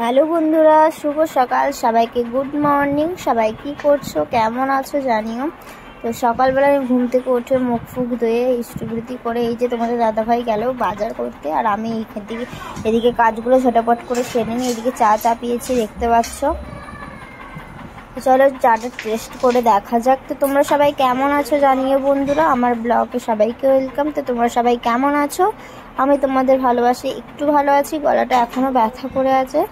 Hello বন্ধুরা, শুভ সকাল সবাইকে। Good morning. সবাই কি করছো, কেমন আছো জানিও। তো সকালবেলা আমি ঘুম থেকে উঠে মুখ ফুক ধুয়ে ইষ্টবৃত্তি করে এই যে তোমাদের দাদাভাই গেল বাজার করতে, আর আমি এদিকে কাজগুলো ঝটাপট করে সেরে নিই। এদিকে চা পিয়েছি, দেখতে পাচ্ছ। চলো চাটা টেস্ট করে দেখা যাক। তো তোমরা সবাই কেমন আছো জানিও বন্ধুরা। আমার ব্লগে সবাইকে ওয়েলকাম। তো তোমরা সবাই কেমন আছো? আমি তোমাদের ভালোবাসি, একটু ভালো আছি। গলাটা এখনও ব্যথা করে আছে।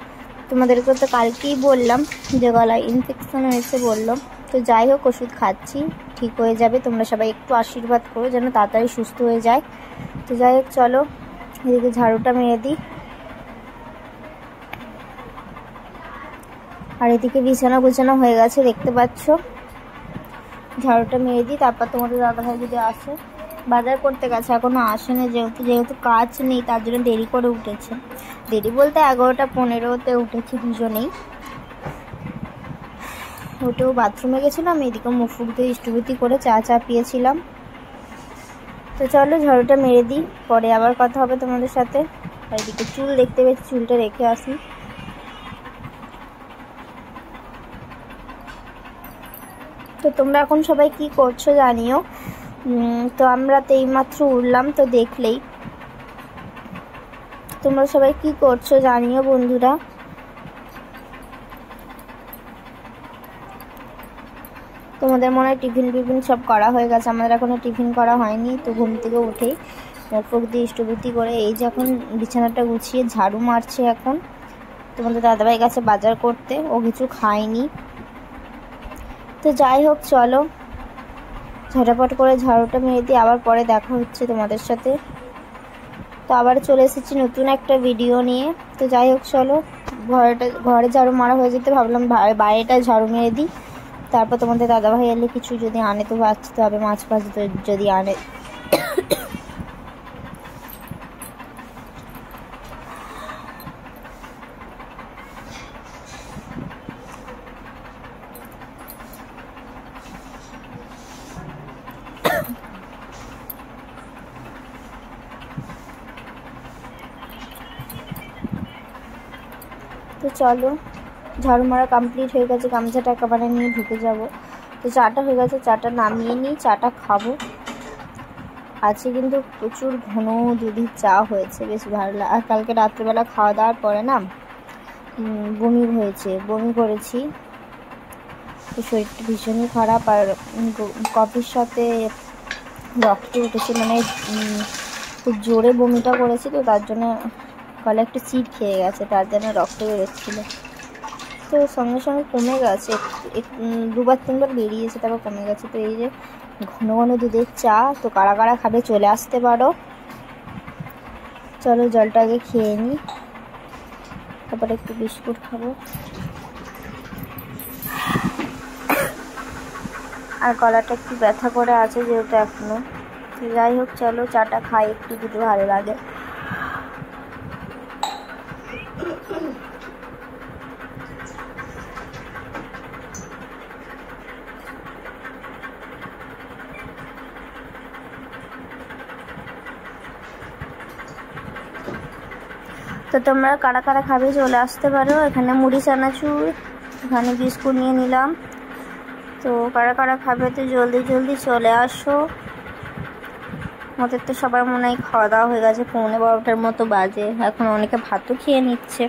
তোমাদেরকে তো কালকেই বললাম যে গলায় ইনফেকশন হয়েছে বললাম। তো যাই হোক, ওষুধ খাচ্ছি, ঠিক হয়ে যাবে। তোমরা সবাই একটু আশীর্বাদ করো যেন তাড়াতাড়ি সুস্থ হয়ে যায়। তো যাই হোক, চলো এদিকে ঝাড়ুটা মেরে দিই। আর এদিকে বিছানা গুছানো হয়ে গেছে, দেখতে পাচ্ছ। ঝাড়ুটা মেরে দিই, তারপর তোমাদের দাদাভাই যদি আসে। বাজার করতে গেছে, এখনো আসেনি। যেহেতু কাজ নেই তার জন্য দেরি করে উঠেছে। দেরি বলতে 11টা 15তে উঠেছি দুজনেই। উঠেও বাথরুমে গেছিলাম, এদিকে মুখ ফুক দিয়ে ইষ্টবৃত্তি করে চা পিয়েছিলাম। তো চলো ঝাড়ুটা মেরে দিই, পরে আবার কথা হবে তোমাদের সাথে। আর এদিকে চুল দেখতে পেয়েছি, চুলটা রেখে আসি। তো তোমরা এখন সবাই কি করছো জানিও। তো আমরা তো এইমাত্র উঠলাম, তো দেখলেই। তোমরা সবাই কি করছো জানিও বন্ধুরা। তোমাদের মনে হয় টিফিন সব করা হয়ে গেছে, আমাদের এখনো টিফিন করা হয়নি। তো ঘুম থেকে উঠেই মুখ ফুক দিয়ে ইষ্টবৃত্তি করে এই যে এখন বিছানাটা গুছিয়ে ঝাড়ু মারছে। এখন তোমাদের দাদাভাই গেছে বাজার করতে, ও কিছু খায়নি। তো যাই হোক, চলো ঝটাপট করে ঝাড়ুটা মেরে দিয়ে আবার পরে দেখা হচ্ছে তোমাদের সাথে। তো আবার চলে এসেছি নতুন একটা ভিডিও নিয়ে। তো যাই হোক, চলো ঘরে ঝাড়ু মারা হয়ে যেতে ভাবলাম বাইরেটা ঝাড়ু মেরে দিই। তারপর তোমাদের দাদাভাই এলে কিছু যদি আনে তো বাঁচতে হবে, মাছ ফাছ যদি আনে। তো চলো, ঝাড়ু মারা কমপ্লিট হয়ে গেছে, গামছাটা একেবারে নিয়ে ঢুকে যাব। তো চাটা হয়ে গেছে, চাটা নামিয়ে নিই, চাটা খাবো। আজকে কিন্তু প্রচুর ঘন দুধের চা হয়েছে, বেশ ভালো লাগে। আর কালকে রাত্রেবেলা খাওয়া দাওয়ার পরে না বমি করেছি। তো শরীরটা ভীষণই খারাপ। আর কফির সাথে রক্ত উঠেছে, মানে খুব জোরে বমিটা করেছি। তো তার জন্য গলা একটু চিট খেয়ে গেছে, তার জন্য রক্ত বেরোচ্ছিল। তো সঙ্গে সঙ্গে কমে গেছে, 2-3বার বেরিয়েছে, তারপর কমে গেছে। তো এই যে ঘন দুধের চা, তো কারা খাবে চলে আসতে পারো। চলো জলটা আগে খেয়ে নিই, তারপরে একটু বিস্কুট খাবো। আর গলাটা একটু ব্যথা করে আছে যেহেতু এখনো। যাই হোক, চলো চাটা খাই, একটু দুটো ভালো লাগে। তো তোমরা কারা খাবে চলে আসতে পারো। এখানে মুড়ি চানাচুর, এখানে বিস্কুট নিয়ে নিলাম। তো কারা খাবে তো জলদি চলে আসো। আমাদের তো সবার মনে হয় খাওয়া দাওয়া হয়ে গেছে, 12:15 মতো বাজে। এখন অনেকে ভাতও খেয়ে নিচ্ছে,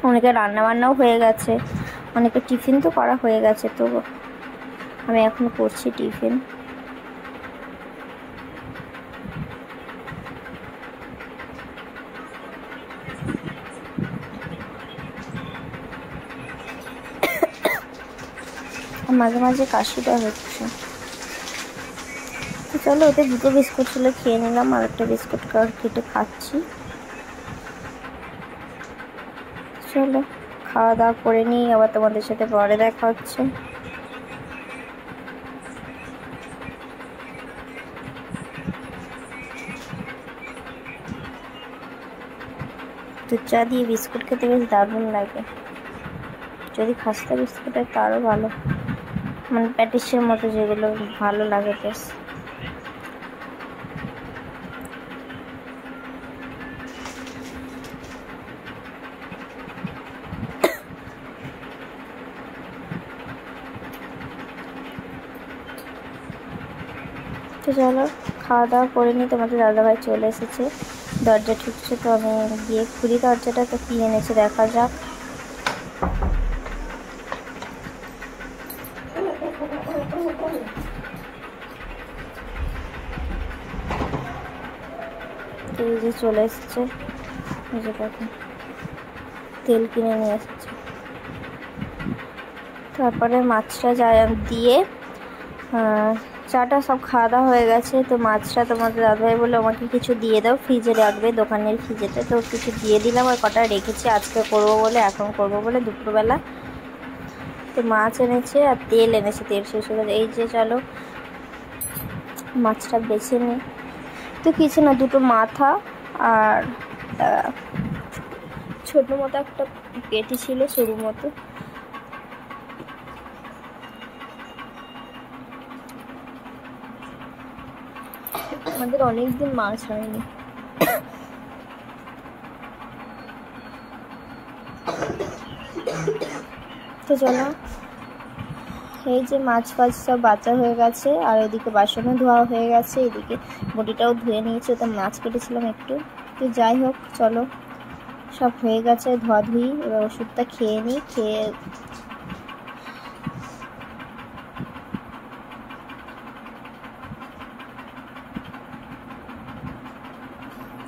অনেকে রান্নাবান্নাও হয়ে গেছে, অনেকে টিফিন তো করা হয়ে গেছে। তো আমি এখন করছি টিফিন। মাঝে মাঝে কাশিটা হচ্ছে। তো চলো, ওতে 2টো বিস্কুট ছিল, খেয়ে নিলাম। আর একটা বিস্কুট কেটে খাচ্ছি। চলো খাওয়া দাওয়া করে নিই, আবার তোমাদের সাথে পরে দেখা হচ্ছে। দুধ চা দিয়ে বিস্কুট খেতে বেশ দারুণ লাগে। যদি খাস্তা বিস্কুট হয় তারও ভালো, মানে প্যাটিসের মতো যেগুলো ভালো লাগে বেশ। তো চলো খাওয়া দাওয়া করে নিই। তোমাদের দাদাভাই চলে এসেছে, দরজা ঠুকছে, তো আমি গিয়ে খুলি দরজাটা। তো কী এনেছে দেখা যাক। এই যে চলে এসেছে, এই যে দেখো তেল কিনে নিয়ে এসেছে। তারপরে মাছটা দিয়ে চাটা সব খাওয়া দাওয়া হয়ে গেছে। তো মাছটা তোমাদের দাদাভাই বলে আমাকে কিছু দিয়ে দাও, ফ্রিজে রাখবে, দোকানের ফ্রিজেতে। তো কিছু দিয়ে দিলাম, আর কটা রেখেছি আজকে করবো বলে, এখন করবো বলে দুপুরবেলা। তো মাছ এনেছে আর তেল এনেছে, তেল শেষ হয়ে গেছে। এই যে চলো মাছটা বেছে নিই। তো কিছু না, দুটো মাথা আর ছোট মতো একটা পেটি ছিল, সরু মতো। আমাদের অনেকদিন মাছ হয়নি। তো চলো, এই যে মাছ ফাছ সব বাঁচা হয়ে গেছে, আর এদিকে বাসনও ধোয়া হয়ে গেছে, এদিকে বটিটাও ধুয়ে নিয়েছি, তো মাছ কেটেছিলাম একটু। তো যাই হোক চলো, সব হয়ে গেছে ধোয়াধুয়ি। এবার ওষুধটা খেয়ে নিই, খেয়ে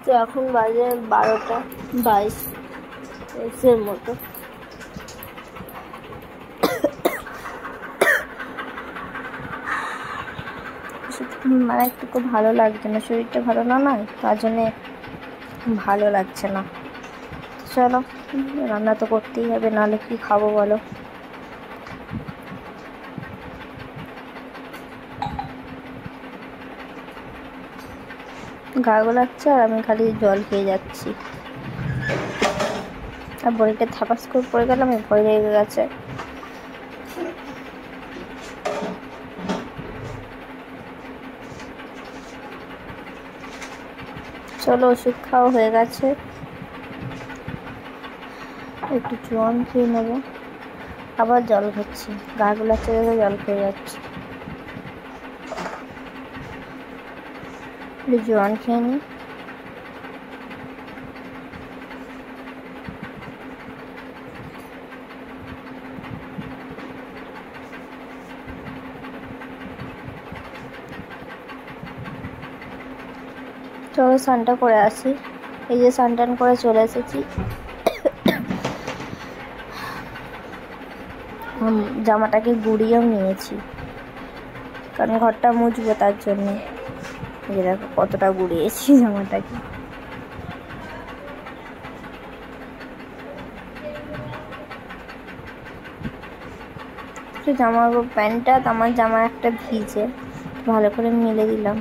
তো এখন বাজে 12:22 মতো। মানে একটু ভালো লাগছে না, শরীরটা ভালো না নয়, তার জন্যে ভালো লাগছে না। চলো রান্না তো করতেই হবে, নাহলে কি খাবো বলো। গা গোলাচ্ছে আর আমি খালি জল খেয়ে যাচ্ছি, আর বড়িটা থাপাস করে পড়ে গেলাম, ভয় লেগে গেছে। চলো ওষুধ খাওয়া হয়ে গেছে, একটু জল খেয়ে নেবো, আবার জল খাচ্ছি, গা গোলাচ্ছে জল খেয়ে যাচ্ছি। জল খেয়ে নিই। চলো স্নানটা করে আসি। এই যে স্নান টান করে চলে এসেছি, জামাটাকে গুড়িয়েও নিয়েছি, কারণ ঘরটা মুছবো তার জন্যে। এই দেখো কতটা গুড়িয়েছি জামাটাকে। জামা প্যান্টটা আমার জামা একটা ভিজে, ভালো করে মিলে দিলাম।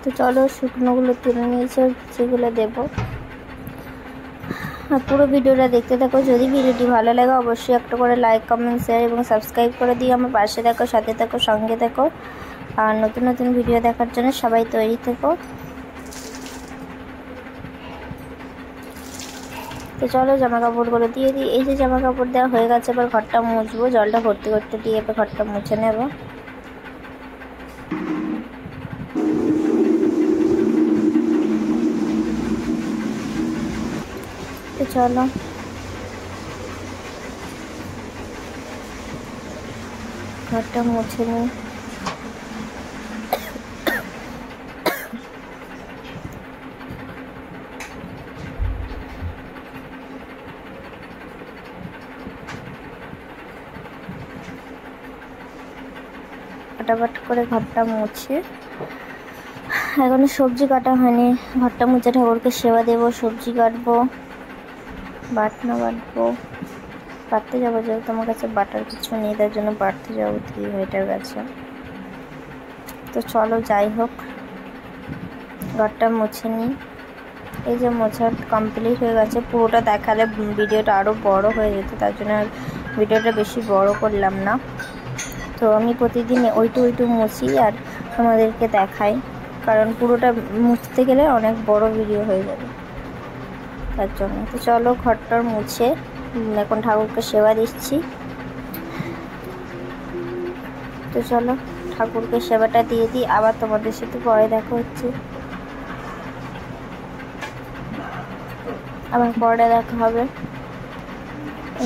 তো চলো শুকনোগুলো তুলে নিয়েছে, সেগুলো দেবো। আর পুরো ভিডিওটা দেখতে থাকো। যদি ভিডিওটি ভালো লাগে অবশ্যই একটা করে লাইক, কমেন্ট, শেয়ার এবং সাবস্ক্রাইব করে দিয়ে আমার পাশে থাকো, সাথে থাকো, সঙ্গে থাকো। আর নতুন নতুন ভিডিও দেখার জন্য সবাই তৈরি থেকো। তো চলো জামা কাপড়গুলো দিয়ে দিই। এই যে জামা কাপড় দেওয়া হয়ে গেছে, এবার ঘরটা মুছবো, জলটা ভর্তি করতে দিয়ে এবার ঘরটা মুছে নেব। তো চলো ঘরটা মুছে নিই। ফাটাফাট করে ঘরটা মুছে, এখনো সবজি কাটা হয়নি, ঘরটা মুছে ঠাকুরকে সেবা দেবো, সবজি কাটবো, বাটনা বাটবো, বাটতে যাবো, যেহেতু আমার কাছে বাটার কিছু নেই, তার জন্য বাটতে যাবো হয়েটার কাছে। তো চলো যাই হোক ঘরটা মুছে নিই। এই যে মোছা কমপ্লিট হয়ে গেছে। পুরোটা দেখালে ভিডিওটা আরও বড় হয়ে যেত, তার জন্য ভিডিওটা বেশি বড় করলাম না। তো আমি প্রতিদিন ওইটু মুছি, আর তোমাদেরকে দেখাই, কারণ পুরোটা মুছতে গেলে অনেক বড় ভিডিও হয়ে যাবে তার জন্য। তো চলো ঘরটার মুছে এখন ঠাকুরকে সেবা দিচ্ছি। তো চলো ঠাকুরকে সেবাটা দিয়ে দিই, আবার তোমাদের সাথে পরে দেখা হচ্ছে, আবার পরে দেখা হবে।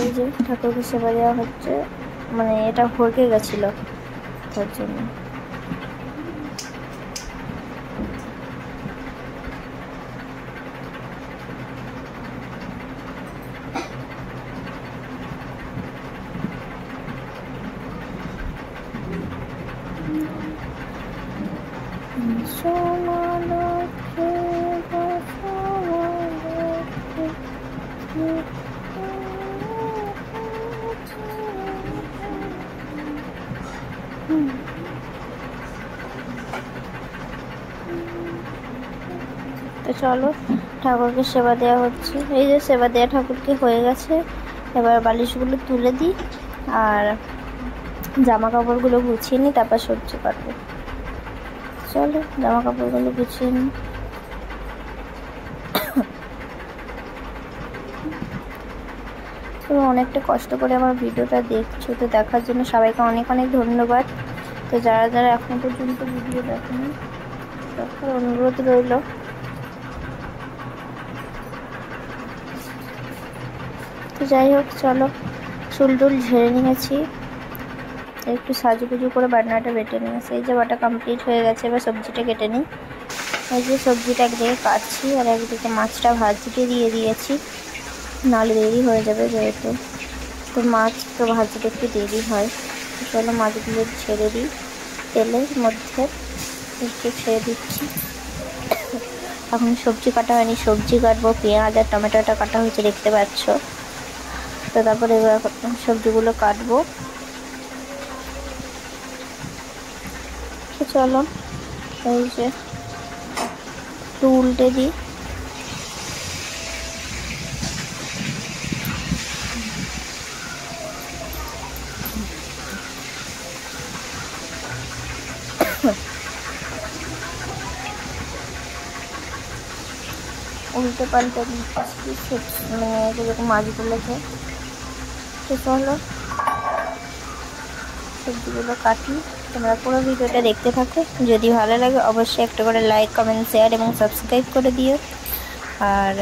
এই যে ঠাকুরকে সেবা দেওয়া হচ্ছে, মানে এটা ভরকে গেছিলো তার জন্য। তো চলো ঠাকুরকে সেবা দেওয়া হচ্ছে। এই যে সেবা দেওয়া ঠাকুরকে হয়ে গেছে, এবার বালিশগুলো তুলে দিই আর জামা কাপড়গুলো গুছিয়ে নিই, তারপর সবজি কাটবো। চলো জামা কাপড়গুলো গুছিয়ে নিই। তুমি অনেকটা কষ্ট করে আমার ভিডিওটা দেখছো, তো দেখার জন্য সবাইকে অনেক অনেক ধন্যবাদ। তো যারা যারা এখনো পর্যন্ত ভিডিও দেখেনি তাদের অনুরোধ রইল। তো যাই হোক চলো চুল টুল ঝেড়ে নিয়েছি, একটু সাজুগুজু করে বাটনাটা বেটে নিয়েছি। এই যে বাটা কমপ্লিট হয়ে গেছে, এবার সবজিটা কেটে নিই। এই যে সবজিটা একদিকে কাটছি আর একদিকে মাছটা ভাজিতে দিয়ে দিয়েছি, নাহলে দেরি হয়ে যাবে যেহেতু, তো মাছ তো ভাজিতে একটু দেরি হয়। তো চলো মাছগুলো ছেড়ে দিই, তেলের মধ্যে একটু ছেড়ে দিচ্ছি। এখন সবজি কাটা হয়নি, সবজি কাটবো, পেঁয়াজ আর টমেটোটা কাটা হয়েছে দেখতে পাচ্ছ। তো তারপরে এবার সবজিগুলো কাটবো। তো চলো এই যে একটু উল্টে দিই। উল্টে পাল্টে দিচ্ছি মানে যেরকম মাছগুলোকে। তো চলো সবজিগুলো কাটি, তোমরা পুরো ভিডিওটা দেখতে থাকো। যদি ভালো লাগে অবশ্যই একটা করে লাইক কমেন্ট শেয়ার এবং সাবস্ক্রাইব করে দিও। আর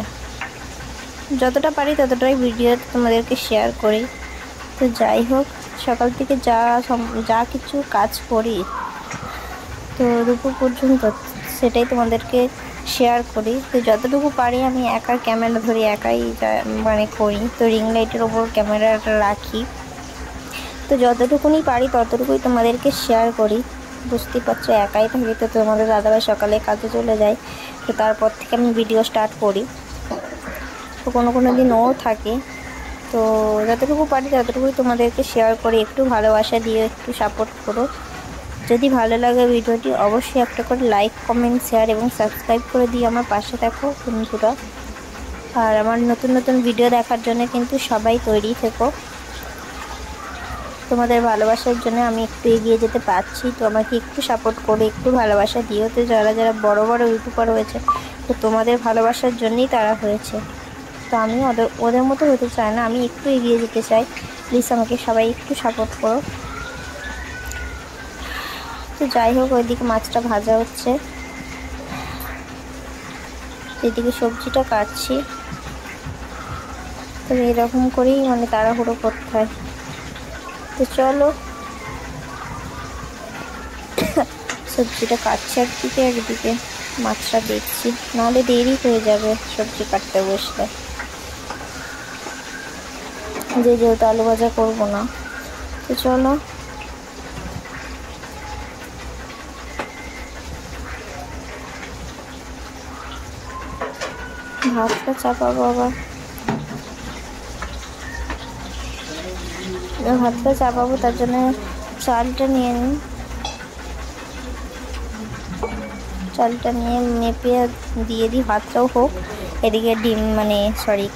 যতটা পারি ততটাই ভিডিও তোমাদেরকে শেয়ার করি। তো যাই হোক সকাল থেকে যা কিছু কাজ করি তো দুপুর পর্যন্ত সেটাই তোমাদেরকে শেয়ার করি। তো যতটুকু পারি আমি একা ক্যামেরা ধরি, একাই মানে করি। তো রিং লাইটের ওপর ক্যামেরাটা রাখি, তো যতটুকুনি পারি ততটুকুই তোমাদেরকে শেয়ার করি। বুঝতেই পারছো একাই থাকি, তো তোমাদের দাদাভাই সকালে কাজে চলে যায়, তো তারপর থেকে আমি ভিডিও স্টার্ট করি। তো কোনো দিন ও থাকে, তো যতটুকু পারি ততটুকুই তোমাদেরকে শেয়ার করি। একটু ভালোবাসা দিয়ে একটু সাপোর্ট করো। যদি ভালো লাগে ভিডিওটি অবশ্যই একটা করে লাইক কমেন্ট শেয়ার এবং সাবস্ক্রাইব করে দিয়ে আমার পাশে থাকো বন্ধুরা। আর আমার নতুন নতুন ভিডিও দেখার জন্য কিন্তু সবাই তৈরি থেকো। তোমাদের ভালোবাসার জন্য আমি একটু এগিয়ে যেতে পারছি, তো আমাকে একটু সাপোর্ট করো, একটু ভালোবাসা দিও। তো যারা যারা বড় বড় ইউটিউবার হয়েছে তো তোমাদের ভালোবাসার জন্যই তারা হয়েছে, তো আমি ওদের মতো হতে চাই না, আমি একটু এগিয়ে যেতে চাই। প্লিজ আমাকে সবাই একটু সাপোর্ট করো। তো যাই হোক ওইদিকে মাছটা ভাজা হচ্ছে, এদিকে সবজিটা কাটছি। তো এরকম করেই মানে তাড়াহুড়ো করতে হয়। তো চলো সবজিটা কাটছি একদিকে, একদিকে মাছটা দেখছি, নাহলে দেরি হয়ে যাবে সবজি কাটতে বসলে, যেহেতু আলু ভাজা করবো না। তো চলো ভাতটা চাপাবো, আবার ভাতটা চাপাবো, তার জন্য চালটা নিয়ে নিই। চালটা নিয়ে মেপে দিয়ে দিই, ভাতটাও হোক, এদিকে ডিম মানে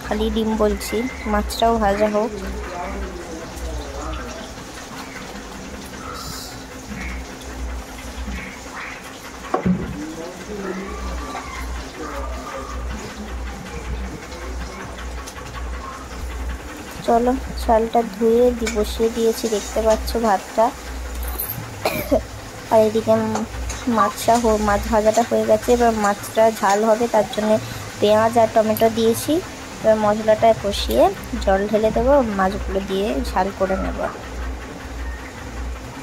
খালি ডিম বলছি, মাছটাও ভাজা হোক। চলো চালটা ধুয়ে বসিয়ে দিয়েছি, দেখতে পাচ্ছ ভাতটা। আর এদিকে মাছ ভাজাটা হয়ে গেছে। এবার মাছটা ঝাল হবে, তার জন্য পেঁয়াজ আর টমেটো দিয়েছি। এবার মশলাটা কষিয়ে জল ঢেলে দেবো, মাছগুলো দিয়ে ঝাল করে নেব।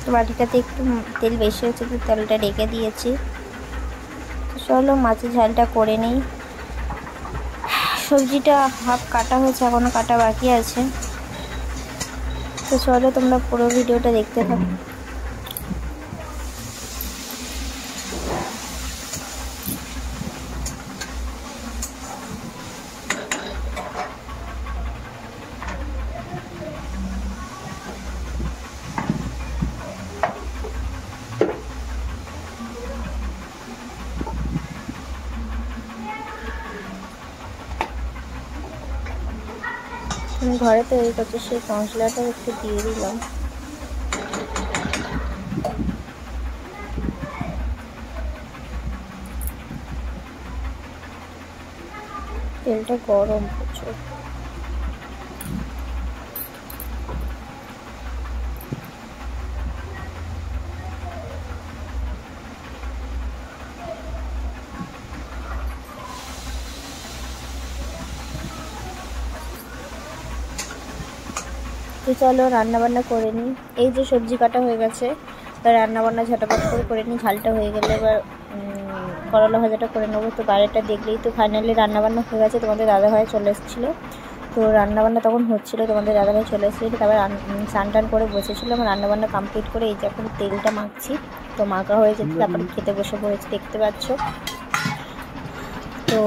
তো বাটিটাতে একটু তেল বেশি হচ্ছে, তো তেলটা রেখে দিয়েছি। চলো মাছের ঝালটা করে নিই। সবজিটা হাফ কাটা হয়েছে, এখনো কাটা বাকি আছে। তো চলো তোমরা পুরো ভিডিওটা দেখতে থাকো। আমি ঘরে তৈরি করছি, সেই মশলাটা একটু দিয়ে দিলাম। তেলটা গরম প্রচুর। তো চলো রান্নাবান্না করে নিই। এই যে সবজি কাটা হয়ে গেছে, এবার রান্নাবান্না ঝটাপট করে নিই। ঝালটা হয়ে গেলে এবার করলা ভাজাটা করে নেবো। তো বাইরেটা দেখলেই তো ফাইনালি রান্নাবান্না হয়ে গেছে। তোমাদের দাদাভাই চলে এসেছিলো, তো রান্নাবান্না তখন হচ্ছিলো, তোমাদের দাদাভাই চলে এসেছিলো। তারপর স্নান টান করে বসেছিলাম, রান্নাবান্না কমপ্লিট করে এই যে এখন তেলটা মাখছি। তো মাখা হয়ে যেতে তারপরে খেতে বসে পড়েছি, দেখতে পাচ্ছ। তো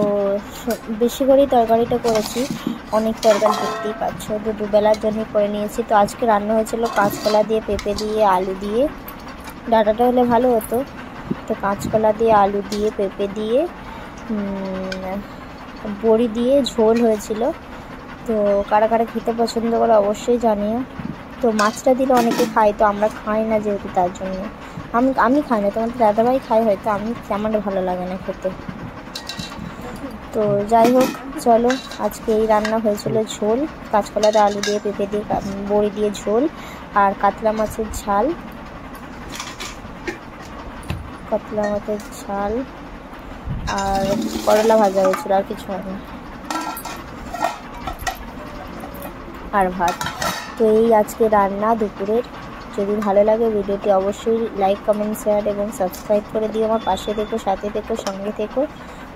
বেশি করেই তরকারিটা করেছি, অনেক তরকারি দেখতেই পাচ্ছ। তো দুবেলার জন্য করে নিয়েছি। তো আজকে রান্না হয়েছিল কাঁচকলা দিয়ে, পেঁপে দিয়ে, আলু দিয়ে। ডাঁটাটা হলে ভালো হতো। তো কাঁচকলা দিয়ে, আলু দিয়ে, পেঁপে দিয়ে, বড়ি দিয়ে ঝোল হয়েছিল। তো কারা কারা খেতে পছন্দ করে অবশ্যই জানিও। তো মাছটা দিলে অনেকে খায়, তো আমরা খাই না যেহেতু, তার জন্য আমি খাই না। তোমাদের দাদাভাই খাই হয়তো, আমার ভালো লাগে না খেতে। তো যাই হোক, চলো আজকে এই রান্না হয়েছিল ঝোল, কাঁচকলার আলু দিয়ে, পেঁপে দিয়ে, বড়ি দিয়ে ঝোল, আর কাতলা মাছের ঝাল, আর করলা ভাজা হয়েছিল, আর কিছু হয়নি, আর ভাত। তো এই আজকে রান্না দুপুরের। যদি ভালো লাগে ভিডিওটি অবশ্যই লাইক, কমেন্ট, শেয়ার এবং সাবস্ক্রাইব করে দিও। আমার পাশে থেকো, সাথে থেকো, সঙ্গে থেকো।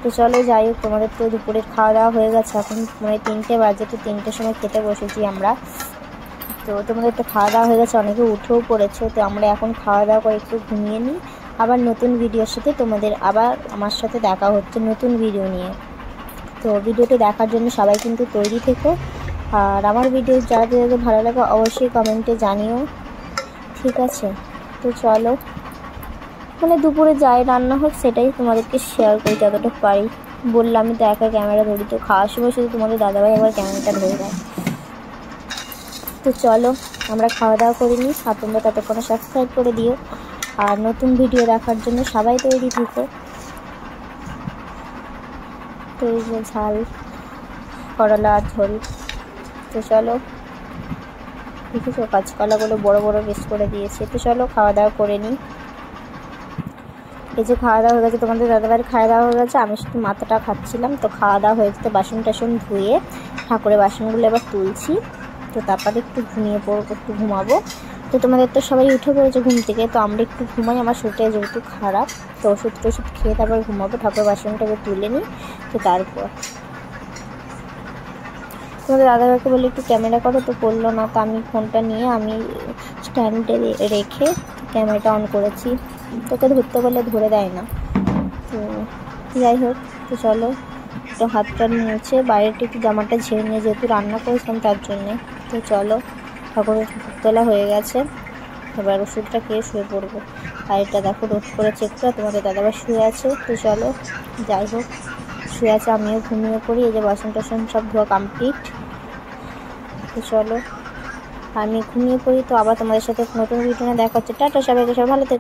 তো চলো যাই হোক, তোমাদের তো দুপুরের খাওয়া দাওয়া হয়ে গেছে, এখন মানে 3টে বাজে। তো 3টের সময় খেতে বসেছি আমরা। তো তোমাদের তো খাওয়া দাওয়া হয়ে গেছে, অনেকে উঠেও পড়েছে। তো আমরা এখন খাওয়া দাওয়া করে একটু ঘুমিয়ে নিই। আবার নতুন ভিডিওর সাথে তোমাদের আবার আমার সাথে দেখা হচ্ছে নতুন ভিডিও নিয়ে। তো ভিডিওটি দেখার জন্য সবাই কিন্তু তৈরি থেকো। আর আমার ভিডিও যাদের ভালো লাগে অবশ্যই কমেন্টে জানিও, ঠিক আছে? তো চলো, মানে দুপুরে যাই রান্না হোক সেটাই তোমাদেরকে শেয়ার করি যতটা পারি। বললাম আমি তো একা ক্যামেরা ধরি, তো খাওয়ার সময় শুধু তোমাদের দাদাভাই আবার ক্যামেরাটা ধরে দেয়। তো চলো আমরা খাওয়া দাওয়া করে নিই, আর তোমরা ততক্ষণে সাবস্ক্রাইব করে দিও। আর নতুন ভিডিও দেখার জন্য সবাই তৈরি থেকো। তো এই যে ঝাল, করলা ঝোল। তো চলো, দেখেছো কাঁচকলাগুলো বড় বড় পিস করে দিয়েছে। তো চলো খাওয়া দাওয়া করে নিই। এই যে খাওয়া দাওয়া হয়ে গেছে, তোমাদের দাদাভাইয়ের খাওয়া দাওয়া হয়ে গেছে, আমি শুধু মাথাটা খাচ্ছিলাম। তো খাওয়া দাওয়া হয়ে যেতে বাসন টাসন ধুয়ে ঠাকুরের বাসনগুলো এবার তুলছি। তো তারপরে একটু ঘুমিয়ে পড়বো, একটু ঘুমাবো। তো তোমাদের তো সবাই উঠে পড়েছে ঘুম থেকে, তো আমরা একটু ঘুমাই। আমার শরীরটা যেহেতু খারাপ, তো ওষুধ খেয়ে তারপর ঘুমাবো। ঠাকুরের বাসনটাকে তুলে নিই। তো তারপর তোমাদের দাদাভাইকে বলে একটু ক্যামেরা করো, তো করলো না। তো আমি ফোনটা নিয়ে আমি স্ট্যান্ডে রেখে ক্যামেরাটা অন করেছি। তোকে ধরতে বললে ধরে দেয় না। তো যাই হোক, তো চলো তো হাত টান মুছে বাইরেটা একটু জামাটা ঝেড়ে নিয়ে, যেহেতু রান্না করেছিলাম তার জন্যে। তো চলো ঠাকুরের তোলা হয়ে গেছে, এবার ওষুধটা খেয়ে শুয়ে পড়বো। আর এটা দেখো রোদ করেছে একটু, তোমাদের দাদাভাই শুয়ে আছে। তো চলো যাই হোক, শুয়ে আছে, আমিও ঘুমিয়ে পড়ি। এই যে বাসন টাসন সব ধোয়া কমপ্লিট। তো চলো আমি ঘুমিয়ে পড়ি। তো আবার তোমাদের সাথে নতুন ভিডিও দেখা হচ্ছে। টাটা, সবাইকে, সবাই ভালো থেকো।